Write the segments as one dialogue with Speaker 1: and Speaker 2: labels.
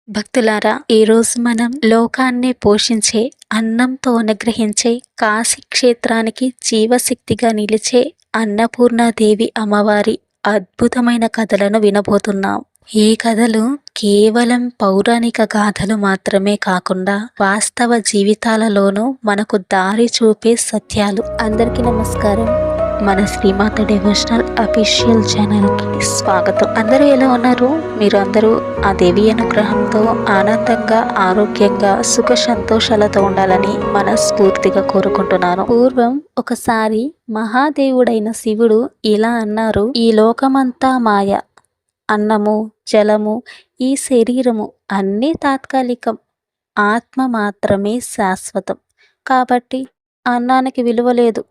Speaker 1: భక్తులారా, ఈరోజు మనం లోకాన్ని పోషించే, అన్నంతో అనుగ్రహించే, కాశీ క్షేత్రానికి జీవశక్తిగా నిలిచే అన్నపూర్ణాదేవి అమ్మవారి అద్భుతమైన కథలను వినబోతున్నాం. ఈ కథలు కేవలం పౌరాణిక గాథలు మాత్రమే కాకుండా వాస్తవ జీవితాలలోనూ మనకు దారి చూపే సత్యాలు. అందరికీ నమస్కారం. మన శ్రీమాత డివోషనల్ అఫీషియల్ ఛానల్కి స్వాగతం. అందరూ ఎలా ఉన్నారు? మీరు అందరూ ఆ దేవి అనుగ్రహంతో ఆనందంగా, ఆరోగ్యంగా, సుఖ సంతోషాలతో ఉండాలని మనస్ఫూర్తిగా కోరుకుంటున్నాను. పూర్వం ఒకసారి మహాదేవుడైన శివుడు ఇలా అన్నారు: ఈ లోకమంతా మాయ, అన్నము, జలము, ఈ శరీరము అన్నీ తాత్కాలికం, ఆత్మ మాత్రమే శాశ్వతం. కాబట్టి అన్నానికి విలువ లేదు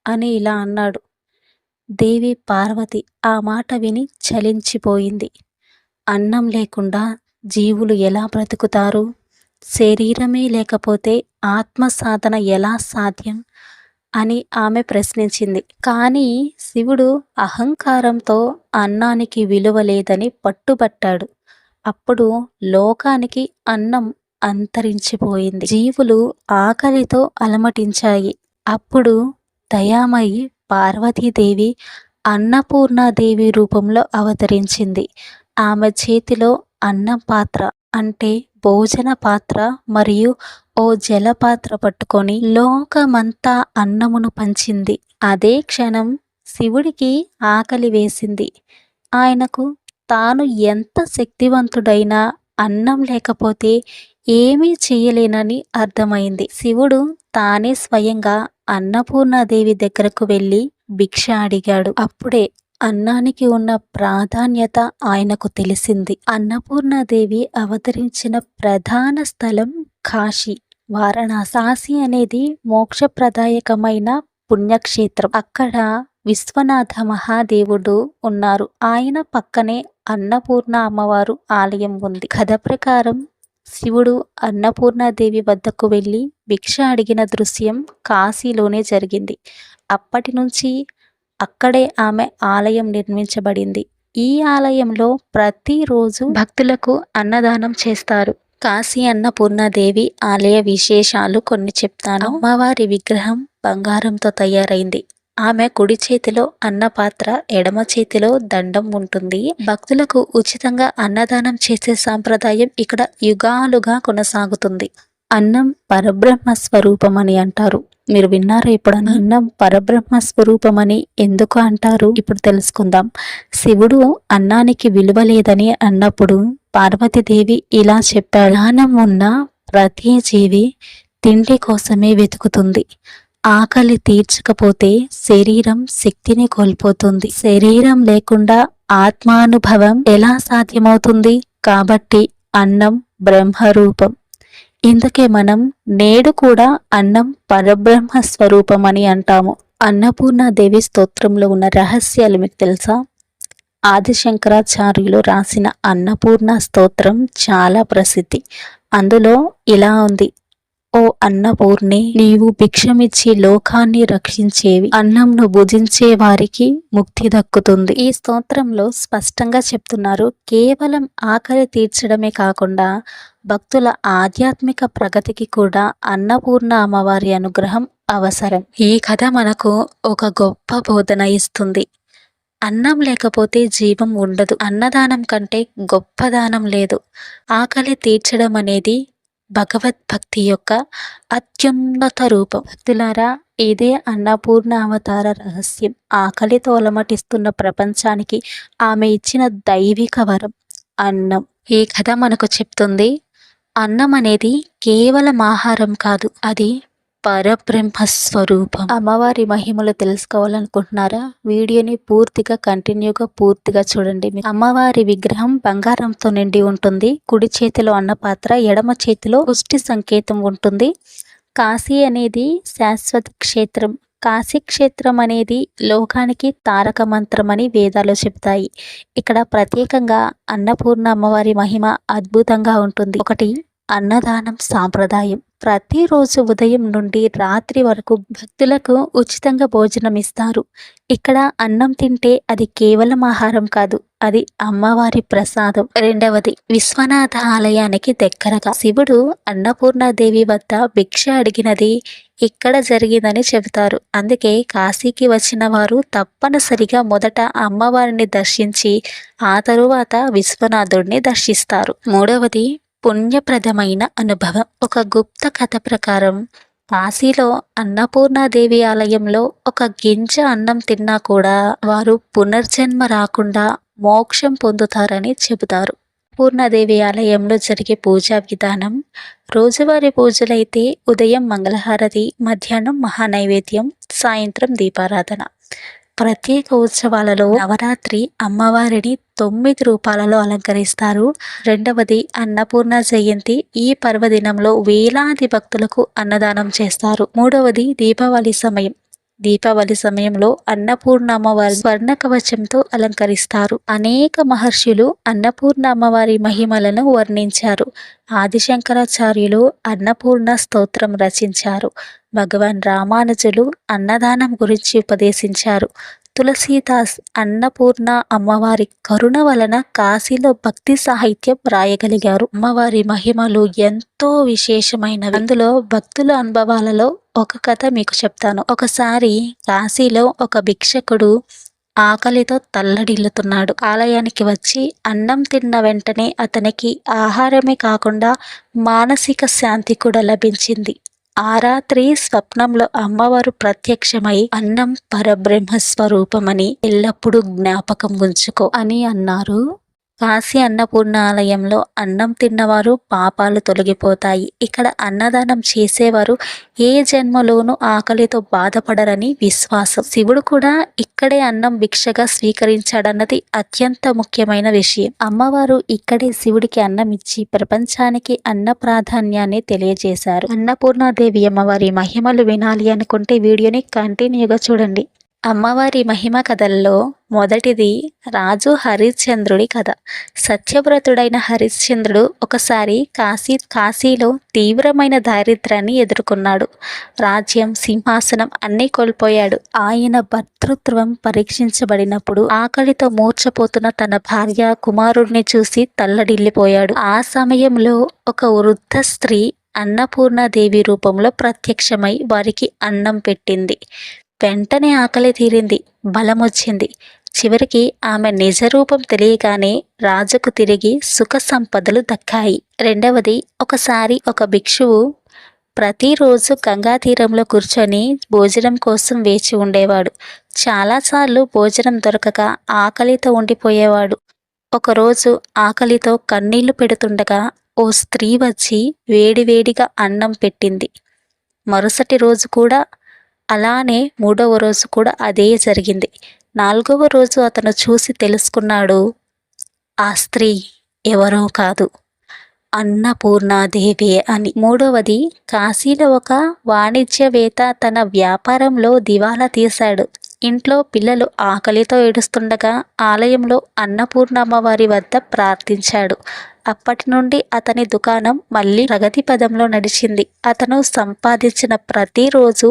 Speaker 1: అని ఇలా అన్నాడు. దేవి పార్వతి ఆ మాట విని చలించిపోయింది. అన్నం లేకుండా జీవులు ఎలా బ్రతుకుతారు? శరీరమే లేకపోతే ఆత్మ సాధన ఎలా సాధ్యం అని ఆమె ప్రశ్నించింది. కానీ శివుడు అహంకారంతో అన్నానికి విలువ లేదని పట్టుబట్టాడు. అప్పుడు లోకానికి అన్నం అంతరించిపోయింది. జీవులు ఆకలితో అలమటించాయి. అప్పుడు దయామయి పార్వతీదేవి అన్నపూర్ణాదేవి రూపంలో అవతరించింది. ఆమె చేతిలో అన్నం పాత్ర అంటే భోజన పాత్ర మరియు ఓ జలపాత్ర పట్టుకొని లోకమంతా అన్నమును పంచింది. అదే క్షణం శివుడికి ఆకలి వేసింది. ఆయనకు తాను ఎంత శక్తివంతుడైనా అన్నం లేకపోతే ఏమీ చేయలేనని అర్థమైంది. శివుడు తానే స్వయంగా అన్నపూర్ణాదేవి దగ్గరకు వెళ్ళి భిక్ష అడిగాడు. అప్పుడే అన్నానికి ఉన్న ప్రాధాన్యత ఆయనకు తెలిసింది. అన్నపూర్ణాదేవి అవతరించిన ప్రధాన స్థలం కాశీ, వారణాసి. కాశీ అనేది మోక్షప్రదాయకమైన పుణ్యక్షేత్రం. అక్కడ విశ్వనాథ మహాదేవుడు ఉన్నారు. ఆయన పక్కనే అన్నపూర్ణ అమ్మవారు ఆలయం ఉంది. కథ ప్రకారం శివుడు అన్నపూర్ణాదేవి వద్దకు వెళ్ళి భిక్ష అడిగిన దృశ్యం కాశీలోనే జరిగింది. అప్పటి నుంచి అక్కడే ఆమె ఆలయం నిర్మించబడింది. ఈ ఆలయంలో ప్రతిరోజు భక్తులకు అన్నదానం చేస్తారు. కాశీ అన్నపూర్ణాదేవి ఆలయ విశేషాలు కొన్ని చెప్తాను. అమ్మవారి విగ్రహం బంగారంతో తయారైంది. ఆమె కుడి చేతిలో అన్నపాత్ర, ఎడమ చేతిలో దండం ఉంటుంది. భక్తులకు ఉచితంగా అన్నదానం చేసే సాంప్రదాయం ఇక్కడ యుగాలుగా కొనసాగుతుంది. అన్నం పరబ్రహ్మ స్వరూపం అని అంటారు. మీరు విన్నారా ఎప్పుడన్నా? అన్నం పరబ్రహ్మ స్వరూపం అని ఎందుకు అంటారు? ఇప్పుడు తెలుసుకుందాం. శివుడు అన్నానికి విలువ లేదని అన్నప్పుడు పార్వతీదేవి ఇలా చెప్పాడు: జ్ఞానం ఉన్న ప్రతి జీవి తిండి కోసమే వెతుకుతుంది. ఆకలి తీర్చకపోతే శరీరం శక్తిని కోల్పోతుంది. శరీరం లేకుండా ఆత్మానుభవం ఎలా సాధ్యమవుతుంది? కాబట్టి అన్నం బ్రహ్మరూపం. ఇందుకే మనం నేడు కూడా అన్నం పరబ్రహ్మ స్వరూపం అని అంటాము. అన్నపూర్ణాదేవి స్తోత్రంలో ఉన్న రహస్యాలు మీకు తెలుసా? ఆదిశంకరాచార్యులు రాసిన అన్నపూర్ణ స్తోత్రం చాలా ప్రసిద్ధి. అందులో ఇలా ఉంది: ఓ అన్నపూర్ణి, నీవు భిక్షమిచ్చి లోకాన్ని రక్షించేవి. అన్నంను భుజించే వారికి ముక్తి దక్కుతుంది. ఈ స్తోత్రంలో స్పష్టంగా చెప్తున్నారు, కేవలం ఆకలి తీర్చడమే కాకుండా భక్తుల ఆధ్యాత్మిక ప్రగతికి కూడా అన్నపూర్ణ అమ్మవారి అనుగ్రహం అవసరం. ఈ కథ మనకు ఒక గొప్ప బోధన ఇస్తుంది. అన్నం లేకపోతే జీవం ఉండదు. అన్నదానం కంటే గొప్ప దానం లేదు. ఆకలి తీర్చడం అనేది భగవద్భక్తి యొక్క అత్యున్నత రూపం. భక్తులారా, ఇదే అన్నపూర్ణ అవతార రహస్యం. ఆకలితో అలమటిస్తున్న ప్రపంచానికి ఆమె ఇచ్చిన దైవిక వరం అన్నం. ఈ కథ మనకు చెప్తుంది, అన్నం అనేది కేవలం ఆహారం కాదు, అది పరబ్రహ్మ స్వరూపం. అమ్మవారి మహిమలు తెలుసుకోవాలనుకుంటున్నారా? వీడియోని పూర్తిగా చూడండి. అమ్మవారి విగ్రహం బంగారంతో నిండి ఉంటుంది. కుడి చేతిలో అన్నపాత్ర, ఎడమ చేతిలో పుష్టి సంకేతం ఉంటుంది. కాశీ అనేది శాశ్వత క్షేత్రం. కాశీ క్షేత్రం అనేది లోకానికి తారక మంత్రం అని వేదాలు చెప్తాయి. ఇక్కడ ప్రత్యేకంగా అన్నపూర్ణ అమ్మవారి మహిమ అద్భుతంగా ఉంటుంది. ఒకటి, అన్నదానం సాంప్రదాయం. ప్రతిరోజు ఉదయం నుండి రాత్రి వరకు భక్తులకు ఉచితంగా భోజనం ఇస్తారు. ఇక్కడ అన్నం తింటే అది కేవలం ఆహారం కాదు, అది అమ్మవారి ప్రసాదం. రెండవది, విశ్వనాథ ఆలయానికి దగ్గరగా. శివుడు అన్నపూర్ణాదేవి వద్ద భిక్ష అడిగినది ఇక్కడ జరిగిందని చెబుతారు. అందుకే కాశీకి వచ్చిన వారు తప్పనిసరిగా మొదట అమ్మవారిని దర్శించి ఆ తరువాత విశ్వనాథుడిని దర్శిస్తారు. మూడవది, పుణ్యప్రదమైన అనుభవం. ఒక గుప్త కథ ప్రకారం కాశీలో అన్నపూర్ణాదేవి ఆలయంలో ఒక గింజ అన్నం తిన్నా కూడా వారు పునర్జన్మ రాకుండా మోక్షం పొందుతారని చెబుతారు. పూర్ణాదేవి ఆలయంలో జరిగే పూజా విధానం. రోజువారీ పూజలైతే ఉదయం మంగళహారతి, మధ్యాహ్నం మహానైవేద్యం, సాయంత్రం దీపారాధన. ప్రత్యేక ఉత్సవాలలో నవరాత్రి అమ్మవారిని 9 రూపాలలో అలంకరిస్తారు. రెండవది, అన్నపూర్ణ జయంతి. ఈ పర్వదినంలో వేలాది భక్తులకు అన్నదానం చేస్తారు. మూడవది, దీపావళి సమయం. దీపావళి సమయంలో అన్నపూర్ణ అమ్మవారి స్వర్ణ కవచంతో అలంకరిస్తారు. అనేక మహర్షులు అన్నపూర్ణ అమ్మవారి మహిమలను వర్ణించారు. ఆదిశంకరాచార్యులు అన్నపూర్ణ స్తోత్రం రచించారు. భగవాన్ రామానుజులు అన్నదానం గురించి ఉపదేశించారు. తులసీదాస్ అన్నపూర్ణ అమ్మవారి కరుణ వలన కాశీలో భక్తి సాహిత్యం రాయగలిగారు. అమ్మవారి మహిమలు ఎంతో విశేషమైనవి. అందులో భక్తుల అనుభవాలలో ఒక కథ మీకు చెప్తాను. ఒకసారి కాశీలో ఒక భిక్షకుడు ఆకలితో తల్లడిల్లుతున్నాడు. ఆలయానికి వచ్చి అన్నం తిన్న వెంటనే అతనికి ఆహారమే కాకుండా మానసిక శాంతి కూడా లభించింది. ఆ రాత్రి స్వప్నంలో అమ్మవారు ప్రత్యక్షమై అన్నం పరబ్రహ్మ స్వరూపమని ఎల్లప్పుడూ జ్ఞాపకం ఉంచుకో అని అన్నారు. కాశీ అన్నపూర్ణ ఆలయంలో అన్నం తిన్నవారు పాపాలు తొలగిపోతాయి. ఇక్కడ అన్నదానం చేసేవారు ఏ జన్మలోనూ ఆకలితో బాధపడరని విశ్వాసం. శివుడు కూడా ఇక్కడే అన్నం భిక్షగా స్వీకరించాడన్నది అత్యంత ముఖ్యమైన విషయం. అమ్మవారు ఇక్కడే శివుడికి అన్నం ఇచ్చి ప్రపంచానికి అన్న ప్రాధాన్యాన్ని తెలియజేశారు. అన్నపూర్ణాదేవి అమ్మవారి మహిమలు వినాలి అనుకుంటే వీడియోని కంటిన్యూగా చూడండి. అమ్మవారి మహిమ కథల్లో మొదటిది రాజు హరిశ్చంద్రుడి కథ. సత్యవ్రతుడైన హరిశ్చంద్రుడు ఒకసారి కాశీలో తీవ్రమైన దారిద్ర్యాన్ని ఎదుర్కొన్నాడు. రాజ్యం, సింహాసనం అన్నీ కోల్పోయాడు. ఆయన భర్తృత్వం పరీక్షించబడినప్పుడు ఆకలితో మూర్ఛపోతున్న తన భార్య, కుమారుడిని చూసి తల్లడిల్లిపోయాడు. ఆ సమయంలో ఒక వృద్ధ స్త్రీ అన్నపూర్ణాదేవి రూపంలో ప్రత్యక్షమై వారికి అన్నం పెట్టింది. వెంటనే ఆకలి తీరింది, బలమొచ్చింది. చివరికి ఆమె నిజరూపం తెలియగానే రాజుకు తిరిగి సుఖ సంపదలు దక్కాయి. రెండవది, ఒకసారి ఒక భిక్షువు ప్రతిరోజు గంగా తీరంలో కూర్చొని భోజనం కోసం వేచి ఉండేవాడు. చాలాసార్లు భోజనం దొరకక ఆకలితో ఉండిపోయేవాడు. ఒకరోజు ఆకలితో కన్నీళ్లు పెడుతుండగా ఓ స్త్రీ వచ్చి వేడివేడిగా అన్నం పెట్టింది. మరుసటి రోజు కూడా అలానే, మూడవ రోజు కూడా అదే జరిగింది. 4వ రోజు అతను చూసి తెలుసుకున్నాడు, ఆ స్త్రీ ఎవరో కాదు, అన్నపూర్ణాదేవి అని. మూడవది, కాశీలో ఒక వాణిజ్యవేత్త తన వ్యాపారంలో దివాలా తీశాడు. ఇంట్లో పిల్లలు ఆకలితో ఏడుస్తుండగా ఆలయంలో అన్నపూర్ణమ్మవారి వద్ద ప్రార్థించాడు. అప్పటి నుండి అతని దుకాణం మళ్ళీ ప్రగతి పదంలో నడిచింది. అతను సంపాదించిన ప్రతిరోజు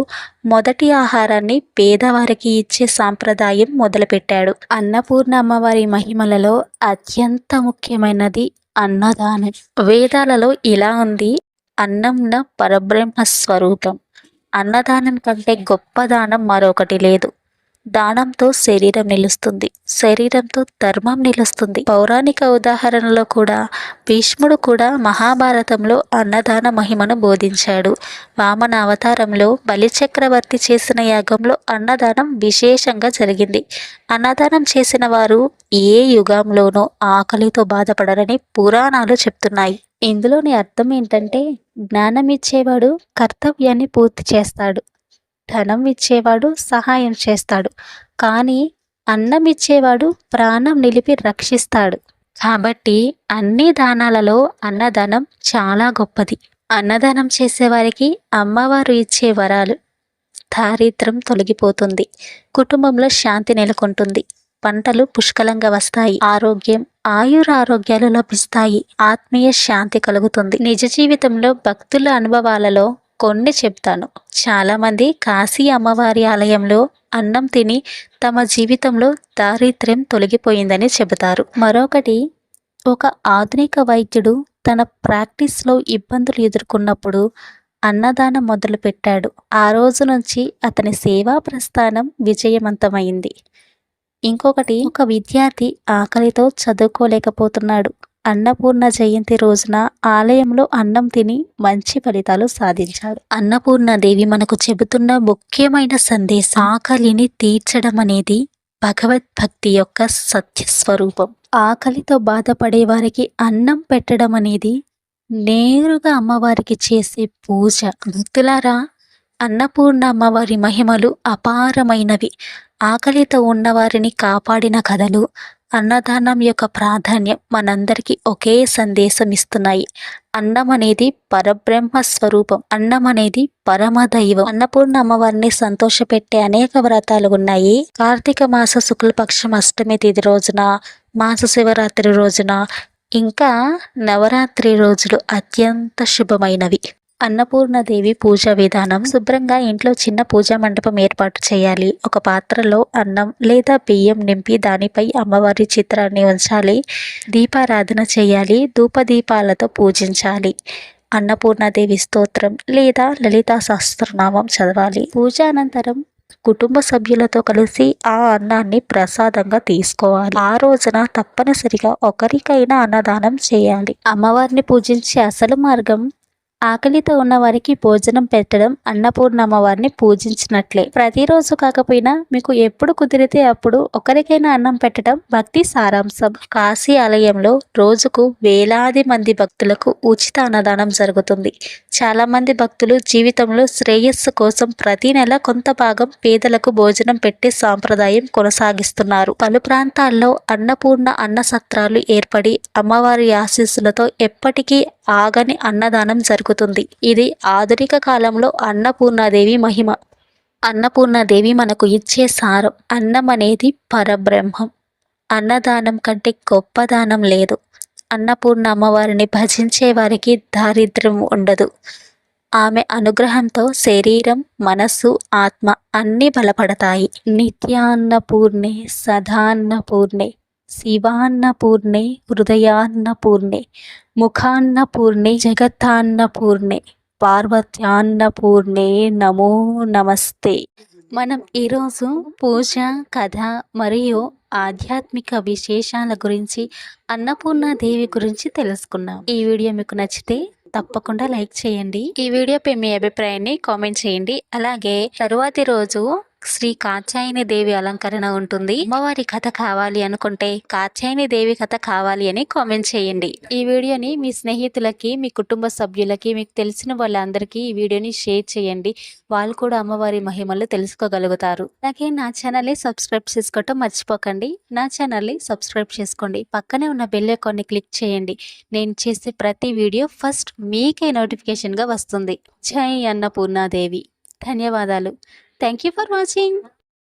Speaker 1: మొదటి ఆహారాన్ని పేదవారికి ఇచ్చే సాంప్రదాయం మొదలుపెట్టాడు. అన్నపూర్ణ అమ్మవారి మహిమలలో అత్యంత ముఖ్యమైనది అన్నదానం. వేదాలలో ఇలా ఉంది, అన్నంన పరబ్రహ్మ స్వరూపం. అన్నదానం కంటే గొప్ప దానం మరొకటి లేదు. దానంతో శరీరం నిలుస్తుంది, శరీరంతో ధర్మం నిలుస్తుంది. పౌరాణిక ఉదాహరణలో కూడా భీష్ముడు కూడా మహాభారతంలో అన్నదాన మహిమను బోధించాడు. వామన అవతారంలో బలిచక్రవర్తి చేసిన యాగంలో అన్నదానం విశేషంగా జరిగింది. అన్నదానం చేసిన వారు ఏ యుగంలోనూ ఆకలితో బాధపడరని పురాణాలు చెప్తున్నాయి. ఇందులోని అర్థం ఏంటంటే, జ్ఞానం ఇచ్చేవాడు కర్తవ్యాన్ని పూర్తి చేస్తాడు, ధనం ఇచ్చేవాడు సహాయం చేస్తాడు, కానీ అన్నం ఇచ్చేవాడు ప్రాణం నిలిపి రక్షిస్తాడు. కాబట్టి అన్ని దానాలలో అన్నదానం చాలా గొప్పది. అన్నదానం చేసేవారికి అమ్మవారు ఇచ్చే వరాలు: దారిద్ర్యం తొలగిపోతుంది, కుటుంబంలో శాంతి నెలకొంటుంది, పంటలు పుష్కలంగా వస్తాయి. ఆరోగ్యం, ఆయురారోగ్యాలు లభిస్తాయి. ఆత్మీయ శాంతి కలుగుతుంది. నిజ జీవితంలో భక్తుల అనుభవాలలో కొన్ని చెప్తాను. చాలామంది కాశీ అమ్మవారి ఆలయంలో అన్నం తిని తమ జీవితంలో దారిద్ర్యం తొలగిపోయిందని చెబుతారు. మరొకటి, ఒక ఆధునిక వైద్యుడు తన ప్రాక్టీస్లో ఇబ్బందులు ఎదుర్కొన్నప్పుడు అన్నదానం మొదలుపెట్టాడు. ఆ రోజు నుంచి అతని సేవా ప్రస్థానం విజయవంతమైంది. ఇంకొకటి, ఒక విద్యార్థి ఆకలితో చదువుకోలేకపోతున్నాడు. అన్నపూర్ణ జయంతి రోజున ఆలయంలో అన్నం తిని మంచి ఫలితాలు సాధించాడు. అన్నపూర్ణాదేవి మనకు చెబుతున్న ముఖ్యమైన సందేశం, ఆకలిని తీర్చడం అనేది భగవద్భక్తి యొక్క సత్య స్వరూపం. ఆకలితో బాధపడే వారికి అన్నం పెట్టడం అనేది నేరుగా అమ్మవారికి చేసే పూజ. భక్తులారా, అన్నపూర్ణ అమ్మవారి మహిమలు అపారమైనవి. ఆకలితో ఉన్నవారిని కాపాడిన కథలు, అన్నదానం యొక్క ప్రాధాన్యం మనందరికీ ఒకే సందేశం ఇస్తున్నాయి. అన్నం అనేది పరబ్రహ్మ స్వరూపం. అన్నం అనేది పరమదైవం. అన్నపూర్ణ అమ్మవారిని సంతోషపెట్టే అనేక వ్రతాలు ఉన్నాయి. కార్తీక మాస శుక్లపక్షం అష్టమి తిథి రోజున, మాస శివరాత్రి రోజున, ఇంకా నవరాత్రి రోజులు అత్యంత శుభమైనవి. అన్నపూర్ణదేవి పూజ విధానం, శుభ్రంగా ఇంట్లో చిన్న పూజా మండపం ఏర్పాటు చేయాలి. ఒక పాత్రలో అన్నం లేదా బియ్యం నింపి దానిపై అమ్మవారి చిత్రాన్ని ఉంచాలి. దీపారాధన చేయాలి. ధూపదీపాలతో పూజించాలి. అన్నపూర్ణదేవి స్తోత్రం లేదా లలితా సహస్రనామం చదవాలి. పూజ అనంతరం కుటుంబ సభ్యులతో కలిసి ఆ అన్నాన్ని ప్రసాదంగా తీసుకోవాలి. ఆ రోజున తప్పనిసరిగా ఒకరికైనా అన్నదానం చేయాలి. అమ్మవారిని పూజించే అసలు మార్గం, ఆకలితో ఉన్న వారికి భోజనం పెట్టడం అన్నపూర్ణ అమ్మవారిని పూజించినట్లే. ప్రతిరోజు కాకపోయినా మీకు ఎప్పుడు కుదిరితే అప్పుడు ఒకరికైనా అన్నం పెట్టడం భక్తి సారాంశం. కాశీ ఆలయంలో రోజుకు వేలాది మంది భక్తులకు ఉచిత అన్నదానం జరుగుతుంది. చాలా మంది భక్తులు జీవితంలో శ్రేయస్సు కోసం ప్రతి నెల కొంత భాగం పేదలకు భోజనం పెట్టే సాంప్రదాయం కొనసాగిస్తున్నారు. పలు ప్రాంతాల్లో అన్నపూర్ణ అన్న సత్రాలు ఏర్పడి అమ్మవారి ఆశీస్సులతో ఎప్పటికీ ఆగని అన్నదానం జరుగుతుంది. ఇది ఆధునిక కాలంలో అన్నపూర్ణాదేవి మహిమ. అన్నపూర్ణాదేవి మనకు ఇచ్చే సారం, అన్నం అనేది పరబ్రహ్మం. అన్నదానం కంటే గొప్ప దానం లేదు. అన్నపూర్ణ అమ్మవారిని భజించే వారికి దారిద్ర్యం ఉండదు. ఆమె అనుగ్రహంతో శరీరం, మనస్సు, ఆత్మ అన్నీ బలపడతాయి. నిత్యాన్నపూర్ణే, సదాన్నపూర్ణే, శివాన్నపూర్ణే, హృదయాన్నపూర్ణే, ముఖాన్నపూర్ణే, జగత్తాన్నపూర్ణే, పార్వత్యాన్నపూర్ణే నమో నమస్తే. మనం ఈరోజు పూజ, కథ మరియు ఆధ్యాత్మిక విశేషాల గురించి, అన్నపూర్ణాదేవి గురించి తెలుసుకున్నాం. ఈ వీడియో మీకు నచ్చితే తప్పకుండా లైక్ చేయండి. ఈ వీడియోపై మీ అభిప్రాయాన్ని కామెంట్ చేయండి. అలాగే తరువాతి రోజు శ్రీ కాత్యాయని దేవి అలంకరణ ఉంటుంది. అమ్మవారి కథ కావాలి అనుకుంటే కాత్యాయని దేవి కథ కావాలి అని కామెంట్ చేయండి. ఈ వీడియోని మీ స్నేహితులకి, మీ కుటుంబ సభ్యులకి, మీకు తెలిసిన వాళ్ళందరికీ ఈ వీడియోని షేర్ చేయండి. వాళ్ళు కూడా అమ్మవారి మహిమలు తెలుసుకోగలుగుతారు. అలాగే నా ఛానల్ని సబ్స్క్రైబ్ చేసుకోవటం మర్చిపోకండి. నా ఛానల్ని సబ్స్క్రైబ్ చేసుకోండి. పక్కనే ఉన్న బెల్ ఐకాన్ని క్లిక్ చేయండి. నేను చేసే ప్రతి వీడియో ఫస్ట్ మీకే నోటిఫికేషన్గా వస్తుంది. జై అన్నపూర్ణాదేవి. ధన్యవాదాలు. Thank you for watching.